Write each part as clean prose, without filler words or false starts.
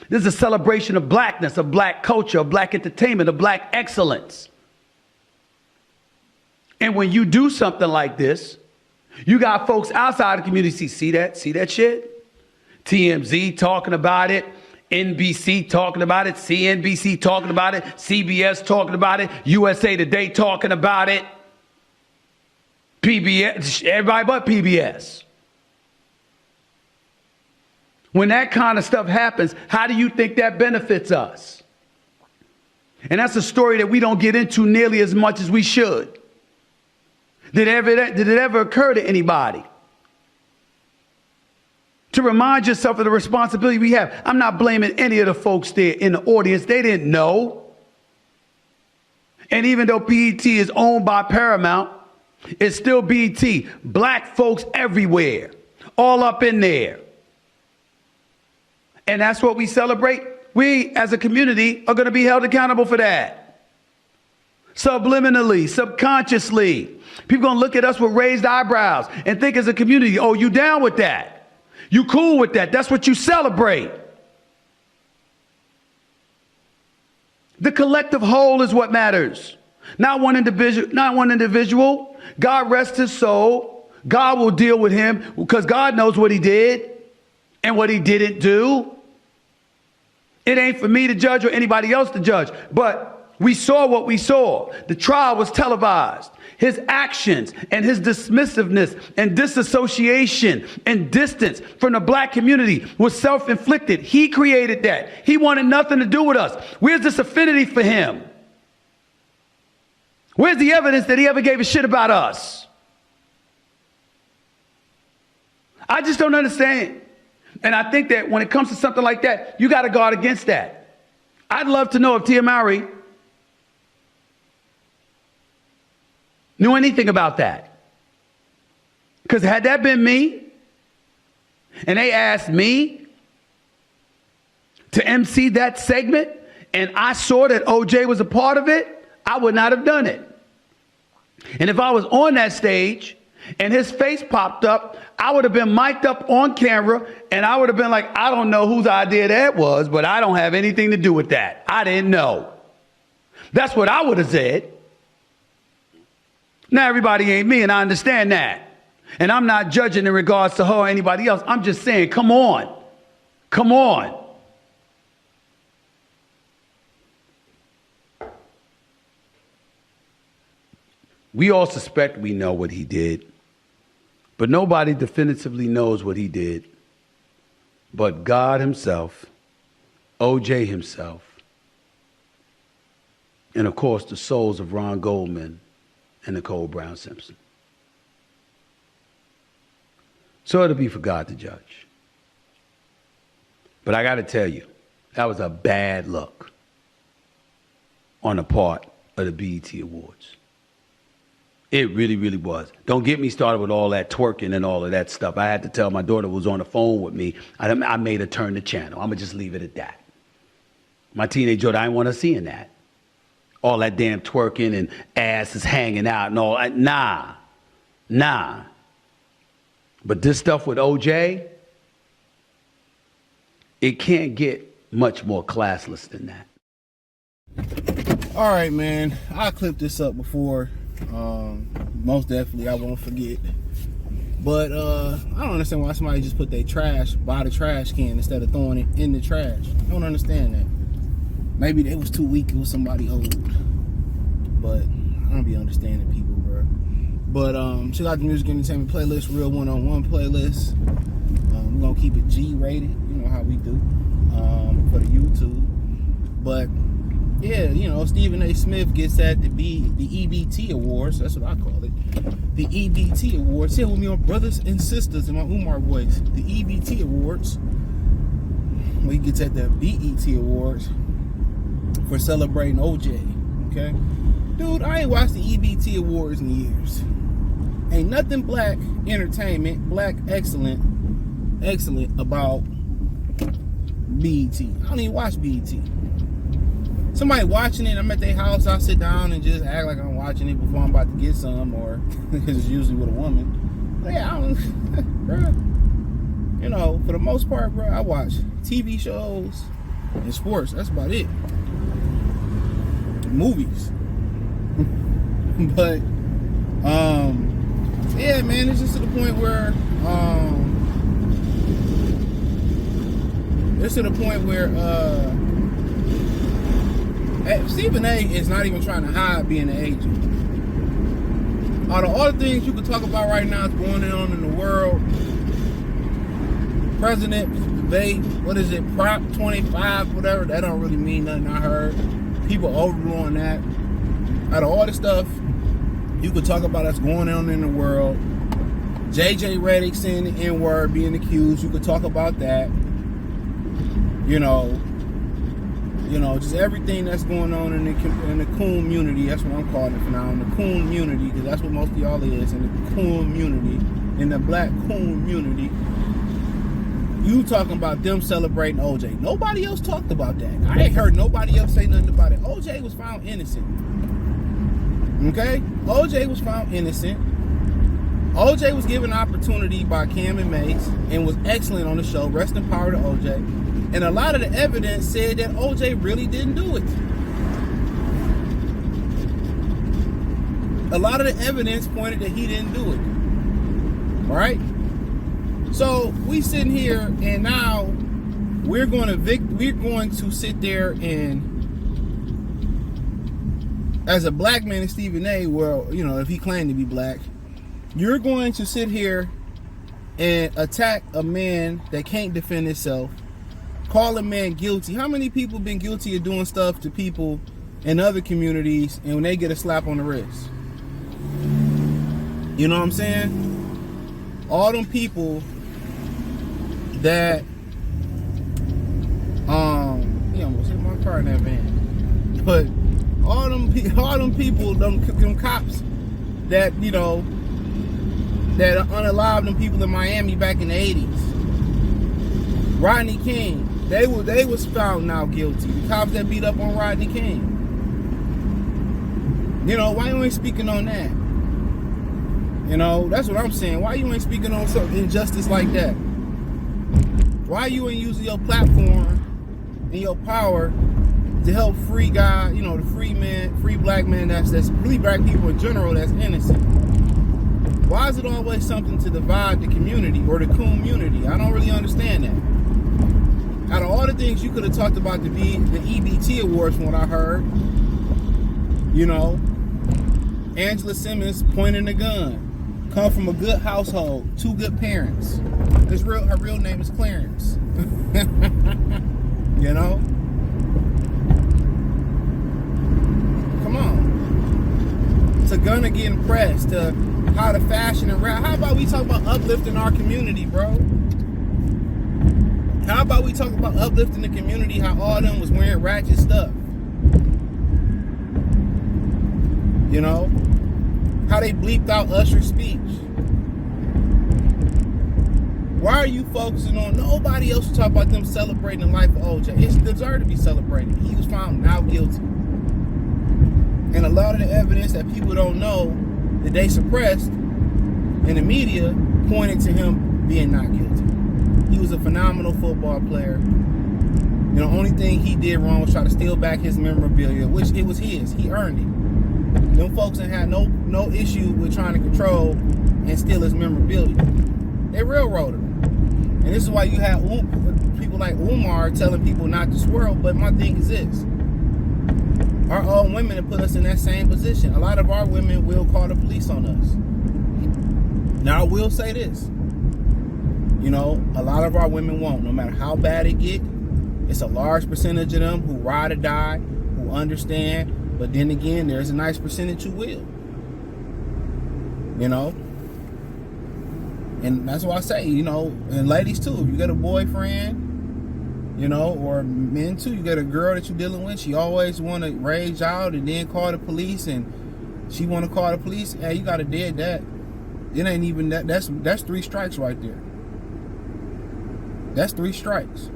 This is a celebration of blackness, of black culture, of black entertainment, of black excellence. And when you do something like this, you got folks outside the community see that shit? TMZ talking about it, NBC talking about it, CNBC talking about it, CBS talking about it, USA Today talking about it, PBS, everybody but PBS. When that kind of stuff happens, how do you think that benefits us? And that's a story that we don't get into nearly as much as we should. Did it ever occur to anybody to remind yourself of the responsibility we have? I'm not blaming any of the folks there in the audience. They didn't know. And even though BET is owned by Paramount, it's still BET. Black folks everywhere, all up in there. And that's what we celebrate. We, as a community, are going to be held accountable for that. Subliminally, subconsciously. People going to look at us with raised eyebrows and think as a community, oh, you down with that? You cool with that? That's what you celebrate. The collective whole is what matters. Not one individual. God rest his soul. God will deal with him because God knows what he did and what he didn't do. It ain't for me to judge or anybody else to judge, but we saw what we saw. The trial was televised. His actions and his dismissiveness and disassociation and distance from the black community was self-inflicted. He created that. He wanted nothing to do with us. Where's this affinity for him? Where's the evidence that he ever gave a shit about us? I just don't understand. And I think that when it comes to something like that, you got to guard against that. I'd love to know if Tia Mowry knew anything about that. Because had that been me, and they asked me to MC that segment, and I saw that OJ was a part of it, I would not have done it. And if I was on that stage and his face popped up, I would have been mic'd up on camera and I would have been like, I don't know whose idea that was, but I don't have anything to do with that. I didn't know. That's what I would have said. Now, everybody ain't me, and I understand that. And I'm not judging in regards to her or anybody else. I'm just saying, come on. Come on. We all suspect we know what he did, but nobody definitively knows what he did but God himself, OJ himself, and of course the souls of Ron Goldman and Nicole Brown Simpson. So it'll be for God to judge. But I got to tell you, that was a bad look on the part of the BET Awards. It really, really was. Don't get me started with all that twerking and all of that stuff. I had to tell my daughter who was on the phone with me, I made her turn the channel. I'm going to just leave it at that. My teenage daughter, I didn't want her seeing that. All that damn twerking and ass is hanging out and all that. Nah. But this stuff with OJ, it can't get much more classless than that. All right, man. I clipped this up before. Most definitely, I won't forget. But I don't understand why somebody just put their trash by the trash can instead of throwing it in the trash. I don't understand that. Maybe they was too weak. It was somebody old. But I don't be understanding people, bro. But check out the music entertainment playlist, real one-on-one playlist. We're gonna keep it G-rated. You know how we do for the YouTube. But yeah, you know, Stephen A. Smith gets at the EBT Awards. That's what I call it. The EBT Awards. Here with me on Brothers and Sisters in my Umar voice. The EBT Awards. When he gets at the BET Awards for celebrating OJ. Okay? Dude, I ain't watched the EBT Awards in years. Ain't nothing black entertainment, black excellent about BET. I don't even watch BET. Somebody watching it, I'm at their house, I'll sit down and just act like I'm watching it before I'm about to get some, or because it's usually with a woman. But yeah, I don't, bro. You know, for the most part, bro, I watch TV shows, and sports. That's about it. Movies. But yeah, man, it's just to the point where Stephen A is not even trying to hide being an agent. Out of all the things you could talk about right now is going on in the world, president debate, what is it, Prop 25, whatever, that don't really mean nothing. I heard people overblowing that. Out of all the stuff you could talk about that's going on in the world, JJ Redick saying the N-word, being accused, you could talk about that. You know, just everything that's going on in the coon community. That's what I'm calling it for now, in the coon community, because that's what most of y'all is, in the coon community, in the black coon community. You talking about them celebrating OJ. Nobody else talked about that. I ain't heard nobody else say nothing about it. OJ was found innocent. Okay? OJ was found innocent. OJ was given an opportunity by Cam and Mace and was excellent on the show. Rest in power to OJ. And a lot of the evidence said that OJ really didn't do it. A lot of the evidence pointed that he didn't do it. All right? So we sitting here, and now we're going to sit there and, as a black man in Stephen A, well, you know, if he claimed to be black, you're going to sit here and attack a man that can't defend himself, call a man guilty. How many people been guilty of doing stuff to people in other communities, and when they get a slap on the wrist? You know what I'm saying? All them people that he almost hit my car in that van. But all them people, them cops that, you know, that unalived them people in Miami back in the 80s. Rodney King, they was found now guilty. The cops that beat up on Rodney King. You know, why you ain't speaking on that? You know, that's what I'm saying. Why you ain't speaking on some injustice like that? Why you ain't using your platform and your power to help free guy, you know, the free black man that's really black people in general that's innocent? Why is it always something to divide the community or the community? I don't really understand that. Out of all the things you could have talked about the EBT Awards from what I heard, you know, Angela Simmons pointing the gun, come from a good household, 2 good parents. Her real name is Clarence. You know? Come on. To gonna get impressed, to how to fashion and rap. How about we talk about uplifting our community, bro? How about we talk about uplifting the community, how all of them was wearing ratchet stuff? You know? How they bleeped out Usher's speech. Why are you focusing on nobody else to talk about them celebrating the life of OJ? It's deserved to be celebrated. He was found now guilty. And a lot of the evidence that people don't know that they suppressed in the media pointed to him being not guilty. He was a phenomenal football player. The only thing he did wrong was try to steal back his memorabilia, which it was his. He earned it. Them folks ain't had no issue with trying to control and steal his memorabilia. They railroaded him. And this is why you have people like Umar telling people not to swirl. But my thing is this. Our own women have put us in that same position. A lot of our women will call the police on us. Now, I will say this. You know, a lot of our women won't. No matter how bad it get, it's a large percentage of them who ride or die, who understand. But then again, there's a nice percentage who will. You know? And that's why I say, you know, and ladies too, if you got a boyfriend, you know, or men too, you got a girl that you're dealing with, she always want to rage out and then call the police, and she want to call the police, hey, you got to dead that. It ain't even that. That's 3 strikes right there. That's 3 strikes.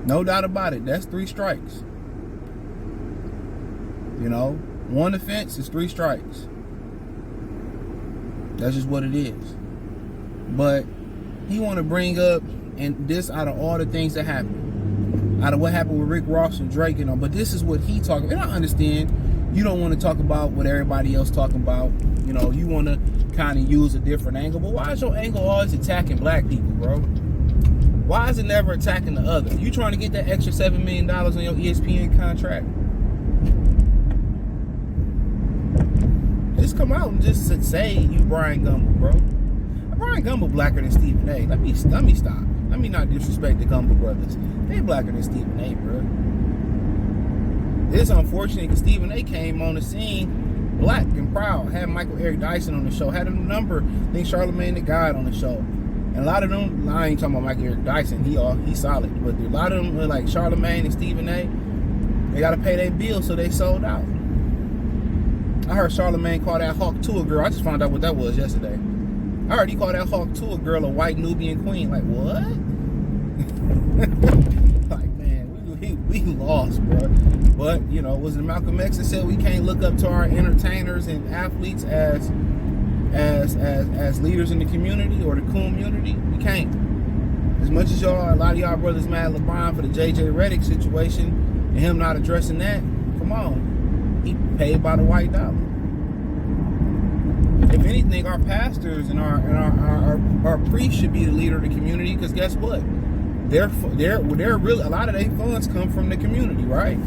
No doubt about it. That's 3 strikes. You know, 1 offense is 3 strikes. That's just what it is. But he want to bring up, and this out of all the things that happened, out of what happened with Rick Ross and Drake, but this is what he talking about. And I understand you don't want to talk about what everybody else talking about. You want to kind of use a different angle. But why is your angle always attacking black people, bro? Why is it never attacking the other? You trying to get that extra $7 million on your ESPN contract? Just come out and just say you Brian Gumble, bro. Brian Gumble blacker than Stephen A. Let me stop. Let me not disrespect the Gumble brothers. They blacker than Stephen A, bro. It's unfortunate because Stephen A came on the scene black and proud. Had Michael Eric Dyson on the show. Had a number. I think Charlamagne the God on the show. And a lot of them, I ain't talking about Michael Eric Dyson. He's solid. But a lot of them, like Charlamagne and Stephen A, they got to pay their bills, so they sold out. I heard Charlamagne call that Hawk to a girl. I just found out what that was yesterday. I heard he called that Hawk to a girl a white Nubian queen. Like, what? Like, man, we lost, bro. But, was it Malcolm X that said we can't look up to our entertainers and athletes as leaders in the community or the community? We can't. As much as a lot of y'all brothers mad at LeBron for the JJ Redick situation and him not addressing that, come on. He paid by the white dollar. If anything, our pastors and our priests should be the leader of the community, because guess what? They're really, a lot of their funds come from the community, right?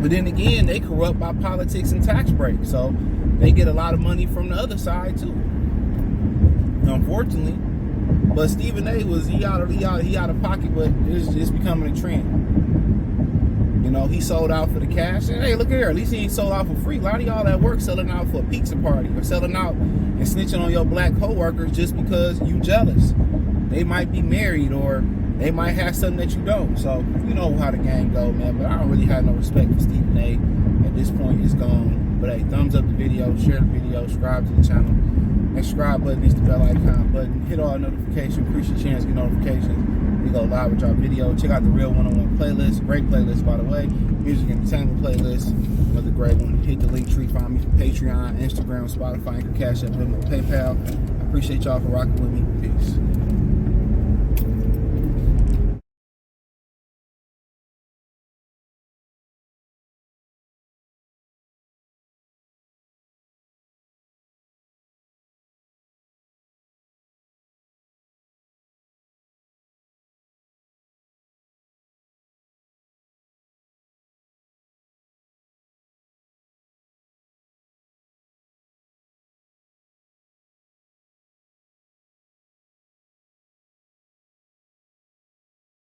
But then again, they corrupt by politics and tax breaks, so they get a lot of money from the other side too. Unfortunately, but Stephen A he out of pocket, but it's becoming a trend. He sold out for the cash. And hey, look here, at least he ain't sold out for free. A lot of y'all at work selling out for a pizza party or selling out and snitching on your black coworkers just because you jealous. They might be married or they might have something that you don't. So you know how the game go, man. But I don't really have no respect for Stephen A. At this point, it's gone. But hey, thumbs up the video, share the video, subscribe to the channel. That subscribe button is the bell icon button. Hit all notifications. Increase your chance to get notifications. We go live with our video. Check out the Real One-on-One playlist. Great playlist, by the way. Music entertainment playlist. Another great one. Hit the link tree. Find me for Patreon, Instagram, Spotify, and Cash App, Venmo, PayPal. I appreciate y'all for rocking with me. Peace.